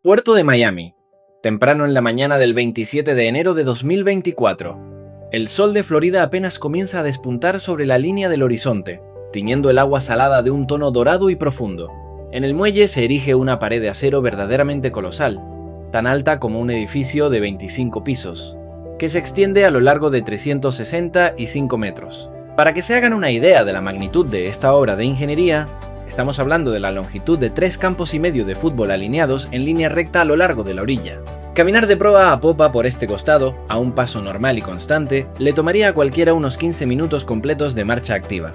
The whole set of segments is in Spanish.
Puerto de Miami. Temprano en la mañana del 27 de enero de 2024. El sol de Florida apenas comienza a despuntar sobre la línea del horizonte, tiñendo el agua salada de un tono dorado y profundo. En el muelle se erige una pared de acero verdaderamente colosal, tan alta como un edificio de 25 pisos, que se extiende a lo largo de 365 metros. Para que se hagan una idea de la magnitud de esta obra de ingeniería, estamos hablando de la longitud de 3 campos y medio de fútbol alineados en línea recta a lo largo de la orilla. Caminar de proa a popa por este costado, a un paso normal y constante, le tomaría a cualquiera unos 15 minutos completos de marcha activa.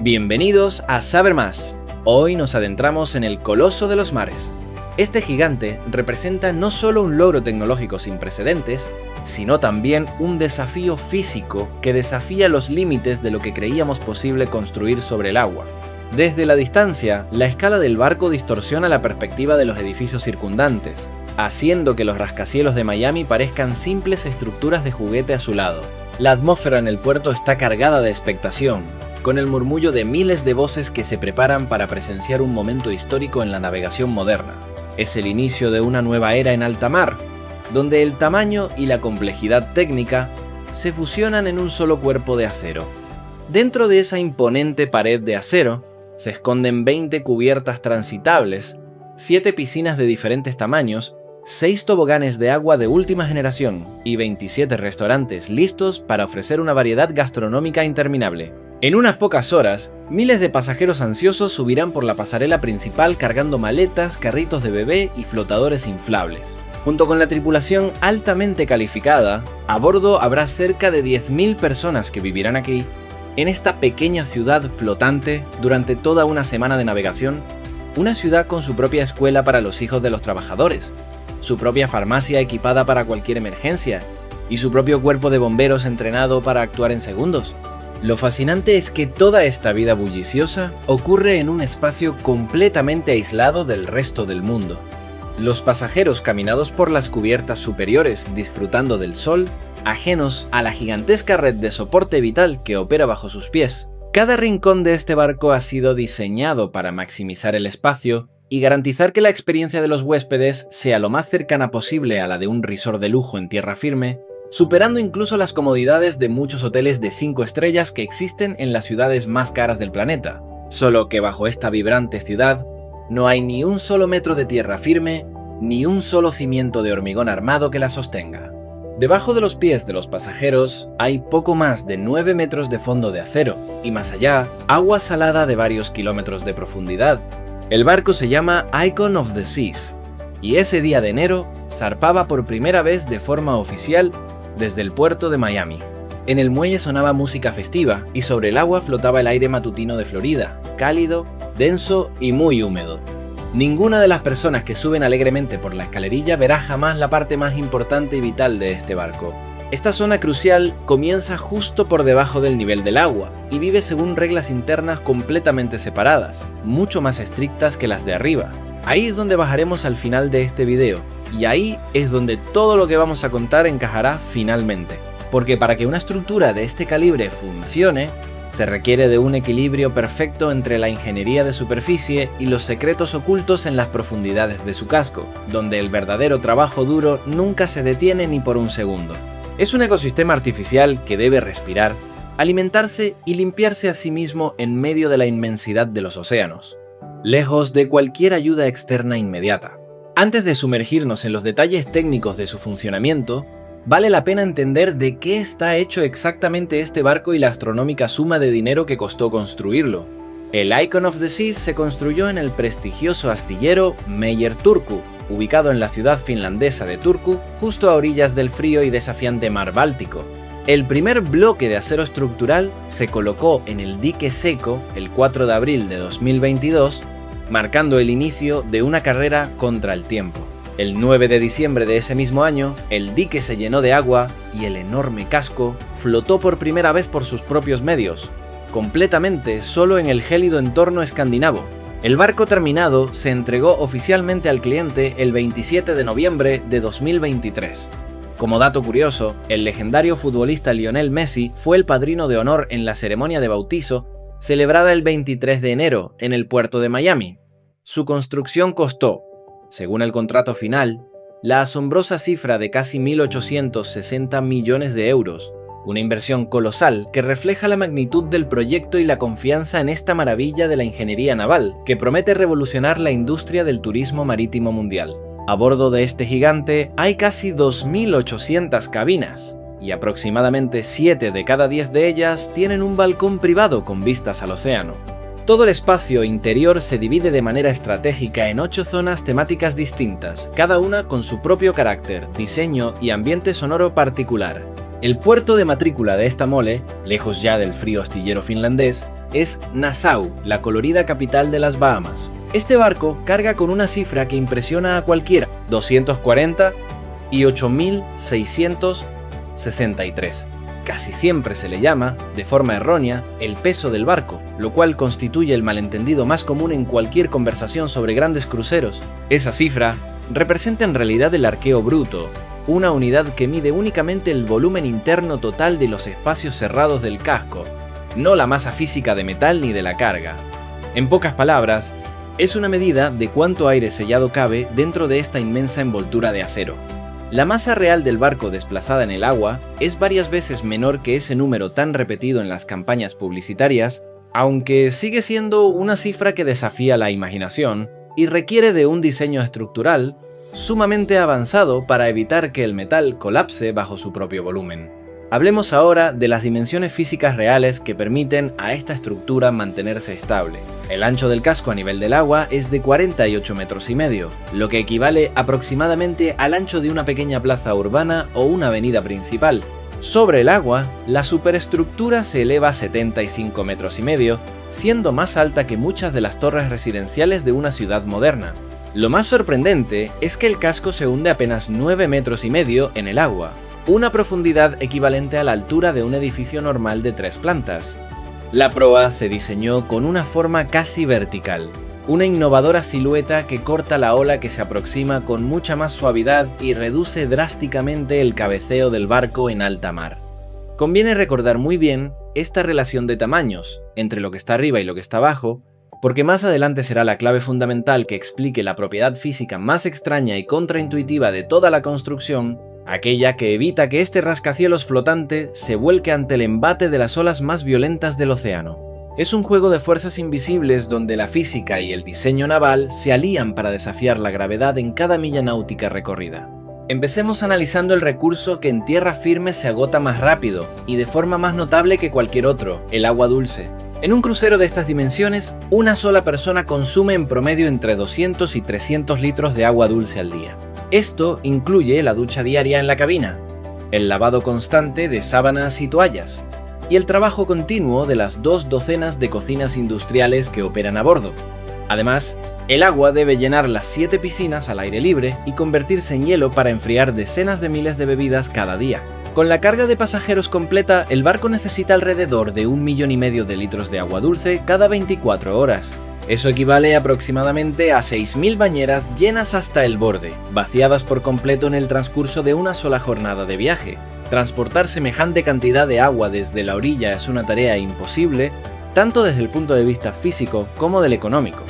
Bienvenidos a Saber Más. Hoy nos adentramos en el Coloso de los Mares. Este gigante representa no solo un logro tecnológico sin precedentes, sino también un desafío físico que desafía los límites de lo que creíamos posible construir sobre el agua. Desde la distancia, la escala del barco distorsiona la perspectiva de los edificios circundantes, haciendo que los rascacielos de Miami parezcan simples estructuras de juguete a su lado. La atmósfera en el puerto está cargada de expectación, con el murmullo de miles de voces que se preparan para presenciar un momento histórico en la navegación moderna. Es el inicio de una nueva era en alta mar, donde el tamaño y la complejidad técnica se fusionan en un solo cuerpo de acero. Dentro de esa imponente pared de acero, se esconden 20 cubiertas transitables, 7 piscinas de diferentes tamaños, 6 toboganes de agua de última generación y 27 restaurantes listos para ofrecer una variedad gastronómica interminable. En unas pocas horas, miles de pasajeros ansiosos subirán por la pasarela principal cargando maletas, carritos de bebé y flotadores inflables. Junto con la tripulación altamente calificada, a bordo habrá cerca de 10.000 personas que vivirán aquí, en esta pequeña ciudad flotante durante toda una semana de navegación, una ciudad con su propia escuela para los hijos de los trabajadores, su propia farmacia equipada para cualquier emergencia y su propio cuerpo de bomberos entrenado para actuar en segundos. Lo fascinante es que toda esta vida bulliciosa ocurre en un espacio completamente aislado del resto del mundo. Los pasajeros caminados por las cubiertas superiores disfrutando del sol, ajenos a la gigantesca red de soporte vital que opera bajo sus pies. Cada rincón de este barco ha sido diseñado para maximizar el espacio y garantizar que la experiencia de los huéspedes sea lo más cercana posible a la de un resort de lujo en tierra firme, superando incluso las comodidades de muchos hoteles de 5 estrellas que existen en las ciudades más caras del planeta. Solo que bajo esta vibrante ciudad no hay ni un solo metro de tierra firme, ni un solo cimiento de hormigón armado que la sostenga. Debajo de los pies de los pasajeros hay poco más de 9 metros de fondo de acero y más allá, agua salada de varios kilómetros de profundidad. El barco se llama Icon of the Seas y ese día de enero zarpaba por primera vez de forma oficial desde el puerto de Miami. En el muelle sonaba música festiva y sobre el agua flotaba el aire matutino de Florida, cálido, denso y muy húmedo. Ninguna de las personas que suben alegremente por la escalerilla verá jamás la parte más importante y vital de este barco. Esta zona crucial comienza justo por debajo del nivel del agua y vive según reglas internas completamente separadas, mucho más estrictas que las de arriba. Ahí es donde bajaremos al final de este video, y ahí es donde todo lo que vamos a contar encajará finalmente. Porque para que una estructura de este calibre funcione, se requiere de un equilibrio perfecto entre la ingeniería de superficie y los secretos ocultos en las profundidades de su casco, donde el verdadero trabajo duro nunca se detiene ni por un segundo. Es un ecosistema artificial que debe respirar, alimentarse y limpiarse a sí mismo en medio de la inmensidad de los océanos, lejos de cualquier ayuda externa inmediata. Antes de sumergirnos en los detalles técnicos de su funcionamiento, vale la pena entender de qué está hecho exactamente este barco y la astronómica suma de dinero que costó construirlo. El Icon of the Seas se construyó en el prestigioso astillero Meyer Turku, ubicado en la ciudad finlandesa de Turku, justo a orillas del frío y desafiante mar Báltico. El primer bloque de acero estructural se colocó en el dique seco el 4 de abril de 2022, marcando el inicio de una carrera contra el tiempo. El 9 de diciembre de ese mismo año, el dique se llenó de agua y el enorme casco flotó por primera vez por sus propios medios, completamente solo en el gélido entorno escandinavo. El barco terminado se entregó oficialmente al cliente el 27 de noviembre de 2023. Como dato curioso, el legendario futbolista Lionel Messi fue el padrino de honor en la ceremonia de bautizo celebrada el 23 de enero en el puerto de Miami. Su construcción costó Según el contrato final, la asombrosa cifra de casi 1.860 millones de euros, una inversión colosal que refleja la magnitud del proyecto y la confianza en esta maravilla de la ingeniería naval, que promete revolucionar la industria del turismo marítimo mundial. A bordo de este gigante hay casi 2.800 cabinas, y aproximadamente 7 de cada 10 de ellas tienen un balcón privado con vistas al océano. Todo el espacio interior se divide de manera estratégica en 8 zonas temáticas distintas, cada una con su propio carácter, diseño y ambiente sonoro particular. El puerto de matrícula de esta mole, lejos ya del frío astillero finlandés, es Nassau, la colorida capital de las Bahamas. Este barco carga con una cifra que impresiona a cualquiera, 240 y 8.663. Casi siempre se le llama, de forma errónea, el peso del barco, lo cual constituye el malentendido más común en cualquier conversación sobre grandes cruceros. Esa cifra representa en realidad el arqueo bruto, una unidad que mide únicamente el volumen interno total de los espacios cerrados del casco, no la masa física de metal ni de la carga. En pocas palabras, es una medida de cuánto aire sellado cabe dentro de esta inmensa envoltura de acero. La masa real del barco desplazada en el agua es varias veces menor que ese número tan repetido en las campañas publicitarias, aunque sigue siendo una cifra que desafía la imaginación y requiere de un diseño estructural sumamente avanzado para evitar que el metal colapse bajo su propio volumen. Hablemos ahora de las dimensiones físicas reales que permiten a esta estructura mantenerse estable. El ancho del casco a nivel del agua es de 48 metros y medio, lo que equivale aproximadamente al ancho de una pequeña plaza urbana o una avenida principal. Sobre el agua, la superestructura se eleva a 75 metros y medio, siendo más alta que muchas de las torres residenciales de una ciudad moderna. Lo más sorprendente es que el casco se hunde apenas 9 metros y medio en el agua, una profundidad equivalente a la altura de un edificio normal de 3 plantas. La proa se diseñó con una forma casi vertical, una innovadora silueta que corta la ola que se aproxima con mucha más suavidad y reduce drásticamente el cabeceo del barco en alta mar. Conviene recordar muy bien esta relación de tamaños entre lo que está arriba y lo que está abajo, porque más adelante será la clave fundamental que explique la propiedad física más extraña y contraintuitiva de toda la construcción, aquella que evita que este rascacielos flotante se vuelque ante el embate de las olas más violentas del océano. Es un juego de fuerzas invisibles donde la física y el diseño naval se alían para desafiar la gravedad en cada milla náutica recorrida. Empecemos analizando el recurso que en tierra firme se agota más rápido y de forma más notable que cualquier otro, el agua dulce. En un crucero de estas dimensiones, una sola persona consume en promedio entre 200 y 300 litros de agua dulce al día. Esto incluye la ducha diaria en la cabina, el lavado constante de sábanas y toallas, y el trabajo continuo de las 2 docenas de cocinas industriales que operan a bordo. Además, el agua debe llenar las 7 piscinas al aire libre y convertirse en hielo para enfriar decenas de miles de bebidas cada día. Con la carga de pasajeros completa, el barco necesita alrededor de 1,5 millones de litros de agua dulce cada 24 horas. Eso equivale aproximadamente a 6.000 bañeras llenas hasta el borde, vaciadas por completo en el transcurso de una sola jornada de viaje. Transportar semejante cantidad de agua desde la orilla es una tarea imposible, tanto desde el punto de vista físico como del económico,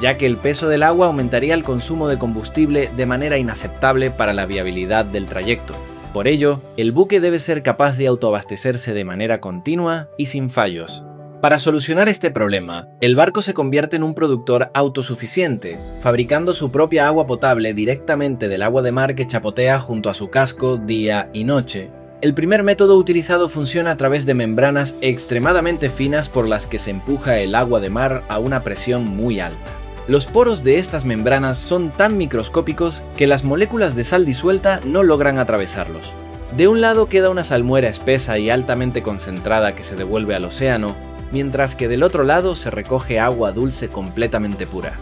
ya que el peso del agua aumentaría el consumo de combustible de manera inaceptable para la viabilidad del trayecto. Por ello, el buque debe ser capaz de autoabastecerse de manera continua y sin fallos. Para solucionar este problema, el barco se convierte en un productor autosuficiente, fabricando su propia agua potable directamente del agua de mar que chapotea junto a su casco día y noche. El primer método utilizado funciona a través de membranas extremadamente finas por las que se empuja el agua de mar a una presión muy alta. Los poros de estas membranas son tan microscópicos que las moléculas de sal disuelta no logran atravesarlos. De un lado queda una salmuera espesa y altamente concentrada que se devuelve al océano, mientras que del otro lado se recoge agua dulce completamente pura.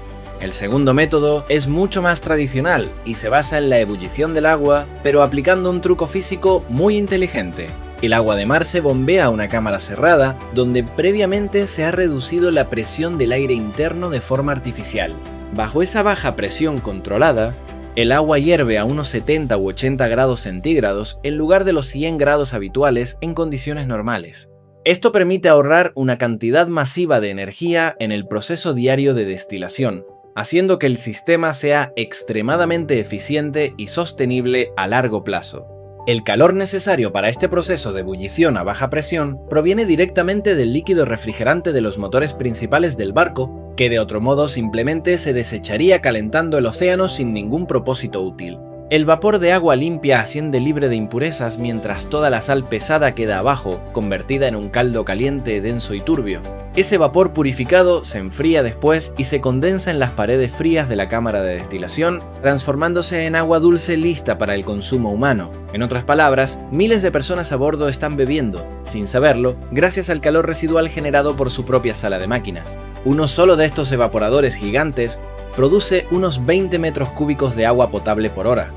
El segundo método es mucho más tradicional y se basa en la ebullición del agua, pero aplicando un truco físico muy inteligente. El agua de mar se bombea a una cámara cerrada, donde previamente se ha reducido la presión del aire interno de forma artificial. Bajo esa baja presión controlada, el agua hierve a unos 70 u 80 grados centígrados en lugar de los 100 grados habituales en condiciones normales. Esto permite ahorrar una cantidad masiva de energía en el proceso diario de destilación, haciendo que el sistema sea extremadamente eficiente y sostenible a largo plazo. El calor necesario para este proceso de ebullición a baja presión proviene directamente del líquido refrigerante de los motores principales del barco, que de otro modo simplemente se desecharía calentando el océano sin ningún propósito útil. El vapor de agua limpia asciende libre de impurezas mientras toda la sal pesada queda abajo, convertida en un caldo caliente, denso y turbio. Ese vapor purificado se enfría después y se condensa en las paredes frías de la cámara de destilación, transformándose en agua dulce lista para el consumo humano. En otras palabras, miles de personas a bordo están bebiendo, sin saberlo, gracias al calor residual generado por su propia sala de máquinas. Uno solo de estos evaporadores gigantes produce unos 20 metros cúbicos de agua potable por hora,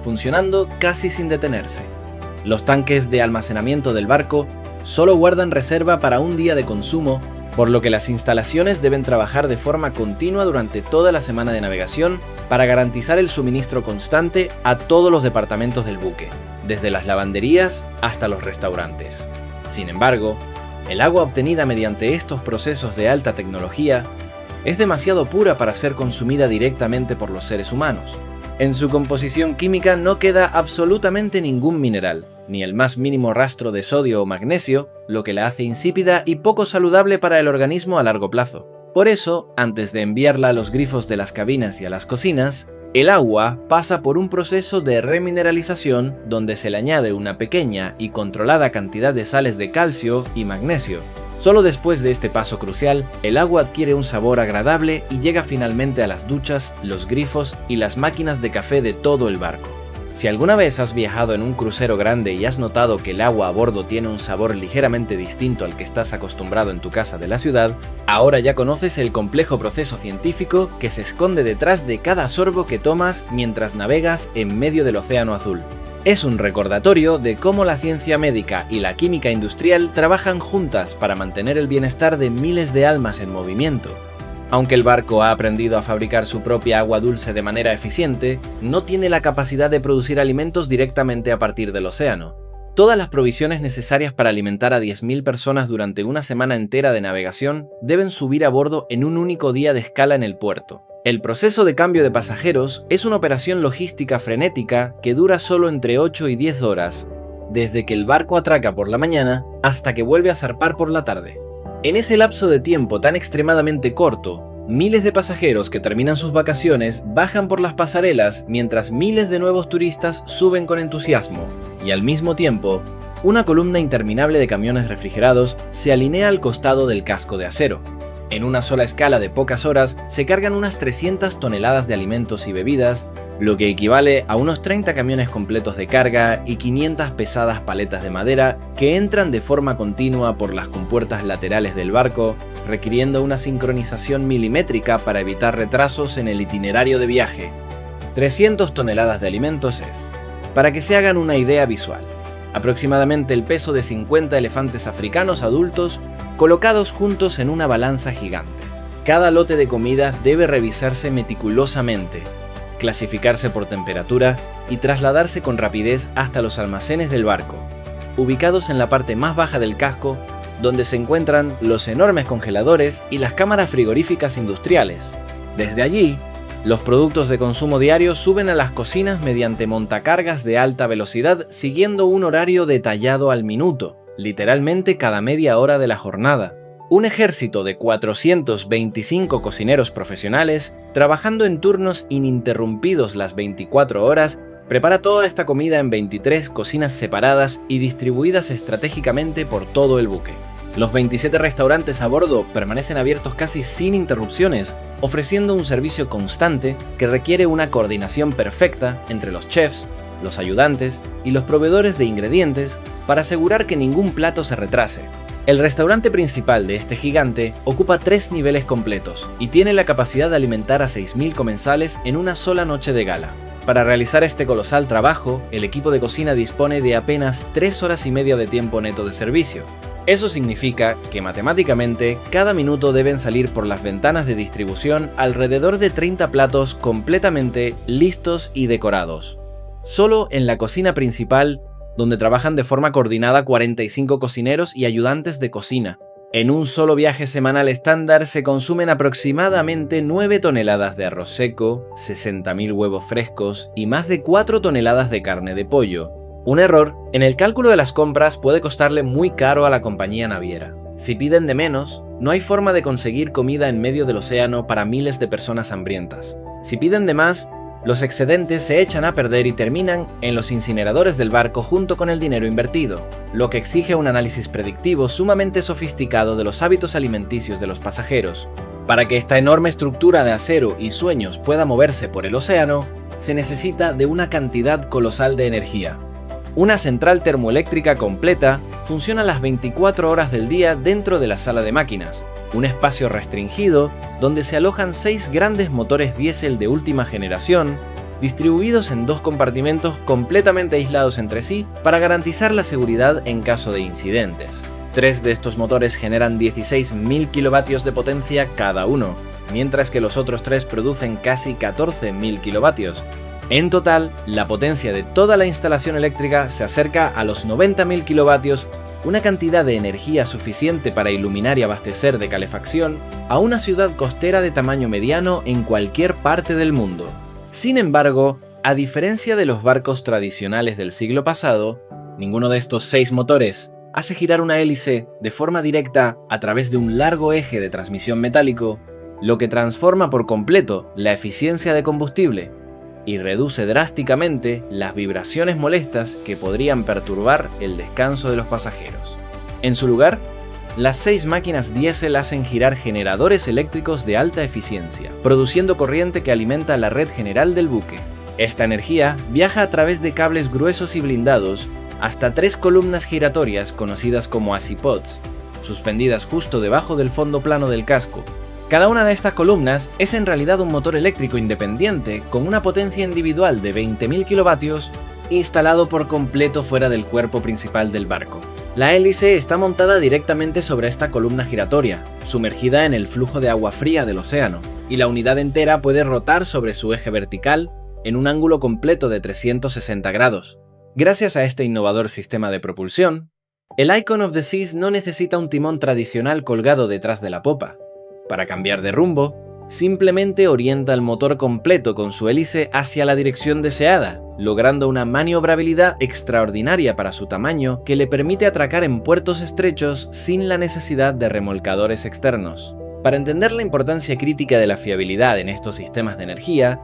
funcionando casi sin detenerse. Los tanques de almacenamiento del barco solo guardan reserva para un día de consumo, por lo que las instalaciones deben trabajar de forma continua durante toda la semana de navegación para garantizar el suministro constante a todos los departamentos del buque, desde las lavanderías hasta los restaurantes. Sin embargo, el agua obtenida mediante estos procesos de alta tecnología es demasiado pura para ser consumida directamente por los seres humanos. En su composición química no queda absolutamente ningún mineral, ni el más mínimo rastro de sodio o magnesio, lo que la hace insípida y poco saludable para el organismo a largo plazo. Por eso, antes de enviarla a los grifos de las cabinas y a las cocinas, el agua pasa por un proceso de remineralización donde se le añade una pequeña y controlada cantidad de sales de calcio y magnesio. Solo después de este paso crucial, el agua adquiere un sabor agradable y llega finalmente a las duchas, los grifos y las máquinas de café de todo el barco. Si alguna vez has viajado en un crucero grande y has notado que el agua a bordo tiene un sabor ligeramente distinto al que estás acostumbrado en tu casa de la ciudad, ahora ya conoces el complejo proceso científico que se esconde detrás de cada sorbo que tomas mientras navegas en medio del océano azul. Es un recordatorio de cómo la ciencia médica y la química industrial trabajan juntas para mantener el bienestar de miles de almas en movimiento. Aunque el barco ha aprendido a fabricar su propia agua dulce de manera eficiente, no tiene la capacidad de producir alimentos directamente a partir del océano. Todas las provisiones necesarias para alimentar a 10.000 personas durante una semana entera de navegación deben subir a bordo en un único día de escala en el puerto. El proceso de cambio de pasajeros es una operación logística frenética que dura solo entre 8 y 10 horas, desde que el barco atraca por la mañana hasta que vuelve a zarpar por la tarde. En ese lapso de tiempo tan extremadamente corto, miles de pasajeros que terminan sus vacaciones bajan por las pasarelas mientras miles de nuevos turistas suben con entusiasmo, y al mismo tiempo, una columna interminable de camiones refrigerados se alinea al costado del casco de acero. En una sola escala de pocas horas se cargan unas 300 toneladas de alimentos y bebidas, lo que equivale a unos 30 camiones completos de carga y 500 pesadas paletas de madera que entran de forma continua por las compuertas laterales del barco, requiriendo una sincronización milimétrica para evitar retrasos en el itinerario de viaje. 300 toneladas de alimentos es, para que se hagan una idea visual, aproximadamente el peso de 50 elefantes africanos adultos colocados juntos en una balanza gigante. Cada lote de comida debe revisarse meticulosamente, clasificarse por temperatura y trasladarse con rapidez hasta los almacenes del barco, ubicados en la parte más baja del casco, donde se encuentran los enormes congeladores y las cámaras frigoríficas industriales. Desde allí, los productos de consumo diario suben a las cocinas mediante montacargas de alta velocidad siguiendo un horario detallado al minuto, literalmente cada media hora de la jornada. Un ejército de 425 cocineros profesionales, trabajando en turnos ininterrumpidos las 24 horas, prepara toda esta comida en 23 cocinas separadas y distribuidas estratégicamente por todo el buque. Los 27 restaurantes a bordo permanecen abiertos casi sin interrupciones, ofreciendo un servicio constante que requiere una coordinación perfecta entre los chefs, los ayudantes y los proveedores de ingredientes para asegurar que ningún plato se retrase. El restaurante principal de este gigante ocupa 3 niveles completos y tiene la capacidad de alimentar a 6.000 comensales en una sola noche de gala. Para realizar este colosal trabajo, el equipo de cocina dispone de apenas 3 horas y media de tiempo neto de servicio. Eso significa que matemáticamente cada minuto deben salir por las ventanas de distribución alrededor de 30 platos completamente listos y decorados. Solo en la cocina principal, donde trabajan de forma coordinada 45 cocineros y ayudantes de cocina. En un solo viaje semanal estándar se consumen aproximadamente 9 toneladas de arroz seco, 60.000 huevos frescos y más de 4 toneladas de carne de pollo. Un error en el cálculo de las compras puede costarle muy caro a la compañía naviera. Si piden de menos, no hay forma de conseguir comida en medio del océano para miles de personas hambrientas. Si piden de más, los excedentes se echan a perder y terminan en los incineradores del barco junto con el dinero invertido, lo que exige un análisis predictivo sumamente sofisticado de los hábitos alimenticios de los pasajeros. Para que esta enorme estructura de acero y sueños pueda moverse por el océano, se necesita de una cantidad colosal de energía. Una central termoeléctrica completa funciona las 24 horas del día dentro de la sala de máquinas, un espacio restringido donde se alojan 6 grandes motores diésel de última generación, distribuidos en 2 compartimentos completamente aislados entre sí para garantizar la seguridad en caso de incidentes. 3 de estos motores generan 16.000 kilovatios de potencia cada uno, mientras que los otros 3 producen casi 14.000 kilovatios. En total, la potencia de toda la instalación eléctrica se acerca a los 90.000 kilovatios, una cantidad de energía suficiente para iluminar y abastecer de calefacción a una ciudad costera de tamaño mediano en cualquier parte del mundo. Sin embargo, a diferencia de los barcos tradicionales del siglo pasado, ninguno de estos 6 motores hace girar una hélice de forma directa a través de un largo eje de transmisión metálico, lo que transforma por completo la eficiencia de combustible y reduce drásticamente las vibraciones molestas que podrían perturbar el descanso de los pasajeros. En su lugar, las 6 máquinas diésel hacen girar generadores eléctricos de alta eficiencia, produciendo corriente que alimenta la red general del buque. Esta energía viaja a través de cables gruesos y blindados hasta 3 columnas giratorias conocidas como asipods, suspendidas justo debajo del fondo plano del casco. Cada una de estas columnas es en realidad un motor eléctrico independiente con una potencia individual de 20.000 kilovatios instalado por completo fuera del cuerpo principal del barco. La hélice está montada directamente sobre esta columna giratoria, sumergida en el flujo de agua fría del océano, y la unidad entera puede rotar sobre su eje vertical en un ángulo completo de 360 grados. Gracias a este innovador sistema de propulsión, el Icon of the Seas no necesita un timón tradicional colgado detrás de la popa. Para cambiar de rumbo, simplemente orienta el motor completo con su hélice hacia la dirección deseada, logrando una maniobrabilidad extraordinaria para su tamaño que le permite atracar en puertos estrechos sin la necesidad de remolcadores externos. Para entender la importancia crítica de la fiabilidad en estos sistemas de energía,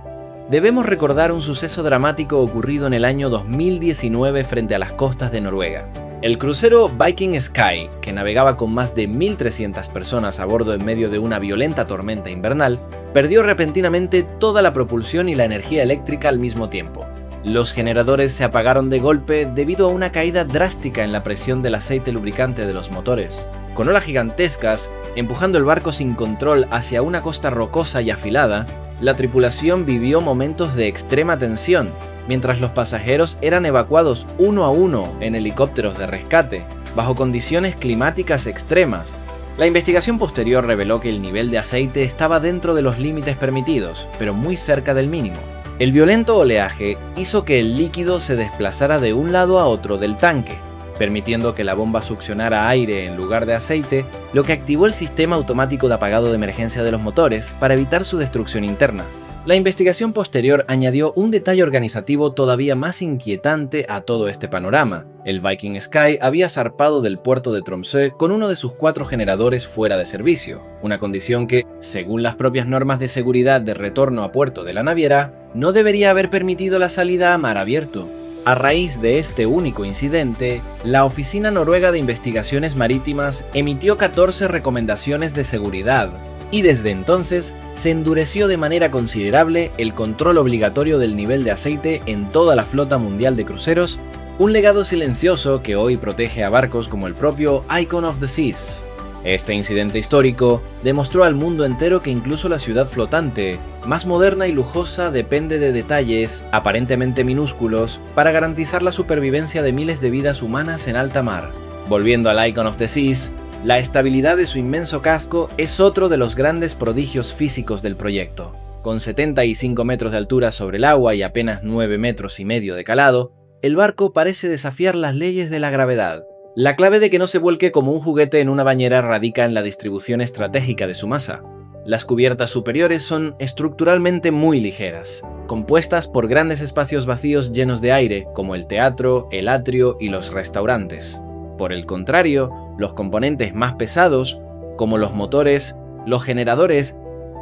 debemos recordar un suceso dramático ocurrido en el año 2019 frente a las costas de Noruega. El crucero Viking Sky, que navegaba con más de 1.300 personas a bordo en medio de una violenta tormenta invernal, perdió repentinamente toda la propulsión y la energía eléctrica al mismo tiempo. Los generadores se apagaron de golpe debido a una caída drástica en la presión del aceite lubricante de los motores. Con olas gigantescas, empujando el barco sin control hacia una costa rocosa y afilada, la tripulación vivió momentos de extrema tensión, mientras los pasajeros eran evacuados uno a uno en helicópteros de rescate, bajo condiciones climáticas extremas. La investigación posterior reveló que el nivel de aceite estaba dentro de los límites permitidos, pero muy cerca del mínimo. El violento oleaje hizo que el líquido se desplazara de un lado a otro del tanque, permitiendo que la bomba succionara aire en lugar de aceite, lo que activó el sistema automático de apagado de emergencia de los motores para evitar su destrucción interna. La investigación posterior añadió un detalle organizativo todavía más inquietante a todo este panorama. El Viking Sky había zarpado del puerto de Tromsø con uno de sus 4 generadores fuera de servicio, una condición que, según las propias normas de seguridad de retorno a puerto de la naviera, no debería haber permitido la salida a mar abierto. A raíz de este único incidente, la Oficina Noruega de Investigaciones Marítimas emitió 14 recomendaciones de seguridad, y desde entonces se endureció de manera considerable el control obligatorio del nivel de aceite en toda la flota mundial de cruceros, un legado silencioso que hoy protege a barcos como el propio Icon of the Seas. Este incidente histórico demostró al mundo entero que incluso la ciudad flotante, más moderna y lujosa, depende de detalles aparentemente minúsculos para garantizar la supervivencia de miles de vidas humanas en alta mar. Volviendo al Icon of the Seas, la estabilidad de su inmenso casco es otro de los grandes prodigios físicos del proyecto. Con 75 metros de altura sobre el agua y apenas 9,5 metros de calado, el barco parece desafiar las leyes de la gravedad. La clave de que no se vuelque como un juguete en una bañera radica en la distribución estratégica de su masa. Las cubiertas superiores son estructuralmente muy ligeras, compuestas por grandes espacios vacíos llenos de aire, como el teatro, el atrio y los restaurantes. Por el contrario, los componentes más pesados, como los motores, los generadores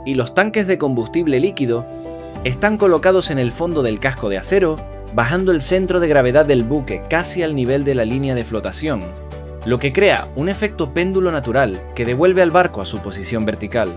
y los tanques de combustible líquido, están colocados en el fondo del casco de acero, bajando el centro de gravedad del buque casi al nivel de la línea de flotación, lo que crea un efecto péndulo natural que devuelve al barco a su posición vertical.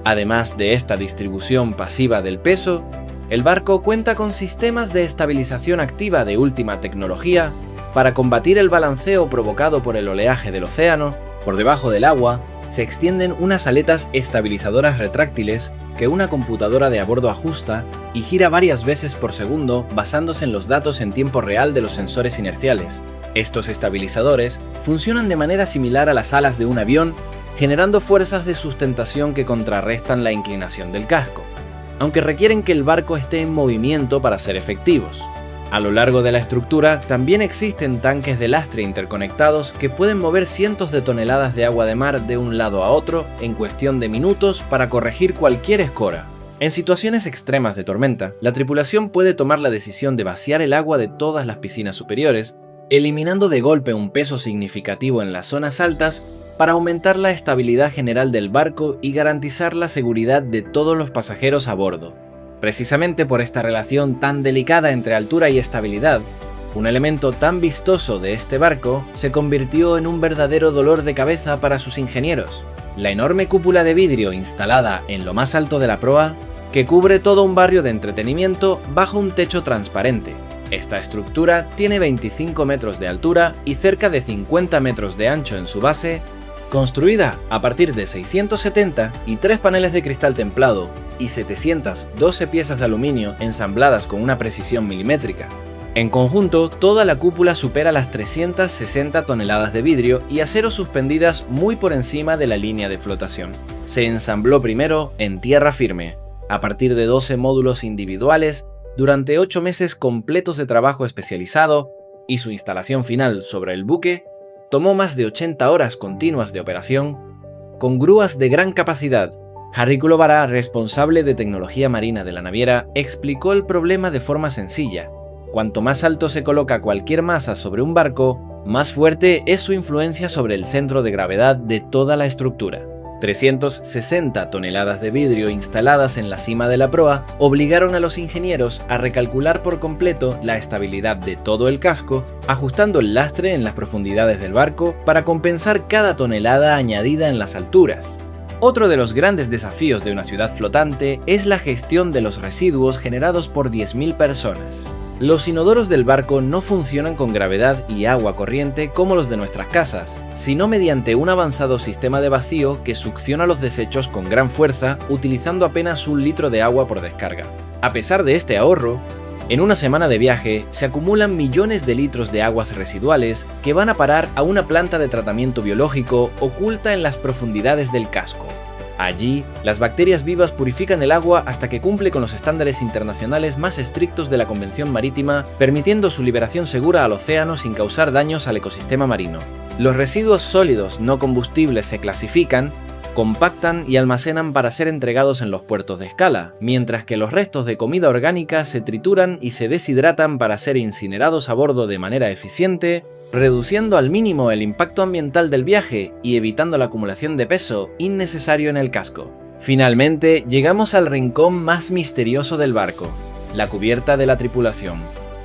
Además de esta distribución pasiva del peso, el barco cuenta con sistemas de estabilización activa de última tecnología para combatir el balanceo provocado por el oleaje del océano. Por debajo del agua se extienden unas aletas estabilizadoras retráctiles que una computadora de a bordo ajusta y gira varias veces por segundo basándose en los datos en tiempo real de los sensores inerciales. Estos estabilizadores funcionan de manera similar a las alas de un avión, generando fuerzas de sustentación que contrarrestan la inclinación del casco, aunque requieren que el barco esté en movimiento para ser efectivos. A lo largo de la estructura también existen tanques de lastre interconectados que pueden mover cientos de toneladas de agua de mar de un lado a otro en cuestión de minutos para corregir cualquier escora. En situaciones extremas de tormenta, la tripulación puede tomar la decisión de vaciar el agua de todas las piscinas superiores, eliminando de golpe un peso significativo en las zonas altas para aumentar la estabilidad general del barco y garantizar la seguridad de todos los pasajeros a bordo. Precisamente por esta relación tan delicada entre altura y estabilidad, un elemento tan vistoso de este barco se convirtió en un verdadero dolor de cabeza para sus ingenieros. La enorme cúpula de vidrio instalada en lo más alto de la proa, que cubre todo un barrio de entretenimiento bajo un techo transparente. Esta estructura tiene 25 metros de altura y cerca de 50 metros de ancho en su base, construida a partir de 670 y 3 paneles de cristal templado y 712 piezas de aluminio ensambladas con una precisión milimétrica. En conjunto, toda la cúpula supera las 360 toneladas de vidrio y acero suspendidas muy por encima de la línea de flotación. Se ensambló primero en tierra firme, a partir de 12 módulos individuales, durante 8 meses completos de trabajo especializado, y su instalación final sobre el buque tomó más de 80 horas continuas de operación, con grúas de gran capacidad. Harry Kulovara, responsable de tecnología marina de la naviera, explicó el problema de forma sencilla. Cuanto más alto se coloca cualquier masa sobre un barco, más fuerte es su influencia sobre el centro de gravedad de toda la estructura. 360 toneladas de vidrio instaladas en la cima de la proa obligaron a los ingenieros a recalcular por completo la estabilidad de todo el casco, ajustando el lastre en las profundidades del barco para compensar cada tonelada añadida en las alturas. Otro de los grandes desafíos de una ciudad flotante es la gestión de los residuos generados por 10.000 personas. Los inodoros del barco no funcionan con gravedad y agua corriente como los de nuestras casas, sino mediante un avanzado sistema de vacío que succiona los desechos con gran fuerza, utilizando apenas 1 litro de agua por descarga. A pesar de este ahorro, en una semana de viaje se acumulan millones de litros de aguas residuales que van a parar a una planta de tratamiento biológico oculta en las profundidades del casco. Allí, las bacterias vivas purifican el agua hasta que cumple con los estándares internacionales más estrictos de la Convención Marítima, permitiendo su liberación segura al océano sin causar daños al ecosistema marino. Los residuos sólidos no combustibles se clasifican, compactan y almacenan para ser entregados en los puertos de escala, mientras que los restos de comida orgánica se trituran y se deshidratan para ser incinerados a bordo de manera eficiente, reduciendo al mínimo el impacto ambiental del viaje y evitando la acumulación de peso innecesario en el casco. Finalmente, llegamos al rincón más misterioso del barco, la cubierta de la tripulación.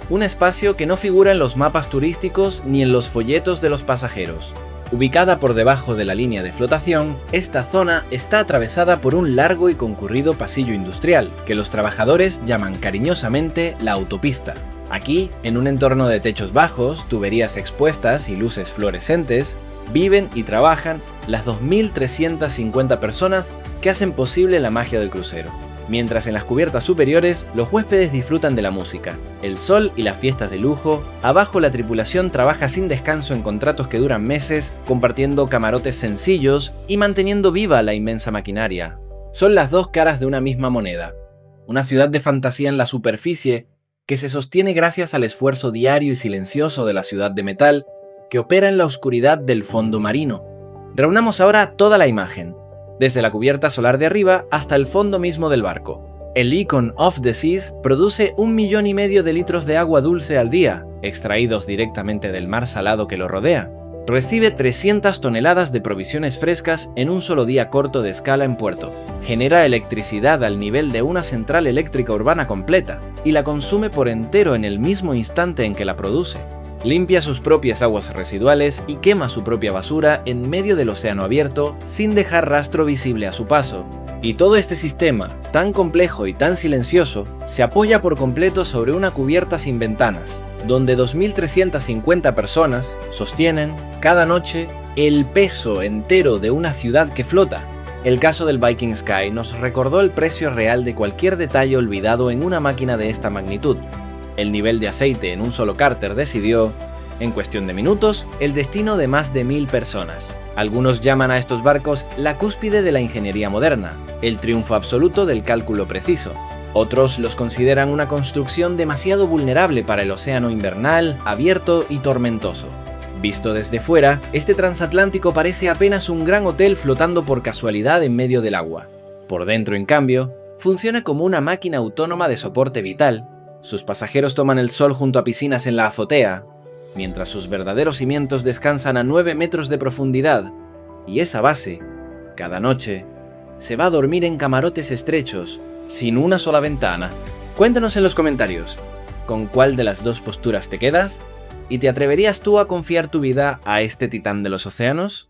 Un espacio que no figura en los mapas turísticos ni en los folletos de los pasajeros. Ubicada por debajo de la línea de flotación, esta zona está atravesada por un largo y concurrido pasillo industrial, que los trabajadores llaman cariñosamente la autopista. Aquí, en un entorno de techos bajos, tuberías expuestas y luces fluorescentes, viven y trabajan las 2.350 personas que hacen posible la magia del crucero. Mientras en las cubiertas superiores, los huéspedes disfrutan de la música, el sol y las fiestas de lujo, abajo la tripulación trabaja sin descanso en contratos que duran meses, compartiendo camarotes sencillos y manteniendo viva la inmensa maquinaria. Son las dos caras de una misma moneda. Una ciudad de fantasía en la superficie, que se sostiene gracias al esfuerzo diario y silencioso de la ciudad de metal, que opera en la oscuridad del fondo marino. Reunamos ahora toda la imagen, desde la cubierta solar de arriba hasta el fondo mismo del barco. El Icon of the Seas produce 1,5 millones de litros de agua dulce al día, extraídos directamente del mar salado que lo rodea. Recibe 300 toneladas de provisiones frescas en un solo día corto de escala en puerto. Genera electricidad al nivel de una central eléctrica urbana completa y la consume por entero en el mismo instante en que la produce. Limpia sus propias aguas residuales y quema su propia basura en medio del océano abierto sin dejar rastro visible a su paso. Y todo este sistema, tan complejo y tan silencioso, se apoya por completo sobre una cubierta sin ventanas, donde 2.350 personas sostienen, cada noche, el peso entero de una ciudad que flota. El caso del Viking Sky nos recordó el precio real de cualquier detalle olvidado en una máquina de esta magnitud. El nivel de aceite en un solo cárter decidió, en cuestión de minutos, el destino de más de 1.000 personas. Algunos llaman a estos barcos la cúspide de la ingeniería moderna, el triunfo absoluto del cálculo preciso. Otros los consideran una construcción demasiado vulnerable para el océano invernal, abierto y tormentoso. Visto desde fuera, este transatlántico parece apenas un gran hotel flotando por casualidad en medio del agua. Por dentro, en cambio, funciona como una máquina autónoma de soporte vital. Sus pasajeros toman el sol junto a piscinas en la azotea, mientras sus verdaderos cimientos descansan a 9 metros de profundidad, y esa base, cada noche, se va a dormir en camarotes estrechos, sin una sola ventana. Cuéntanos en los comentarios, ¿con cuál de las dos posturas te quedas? ¿Y te atreverías tú a confiar tu vida a este titán de los océanos?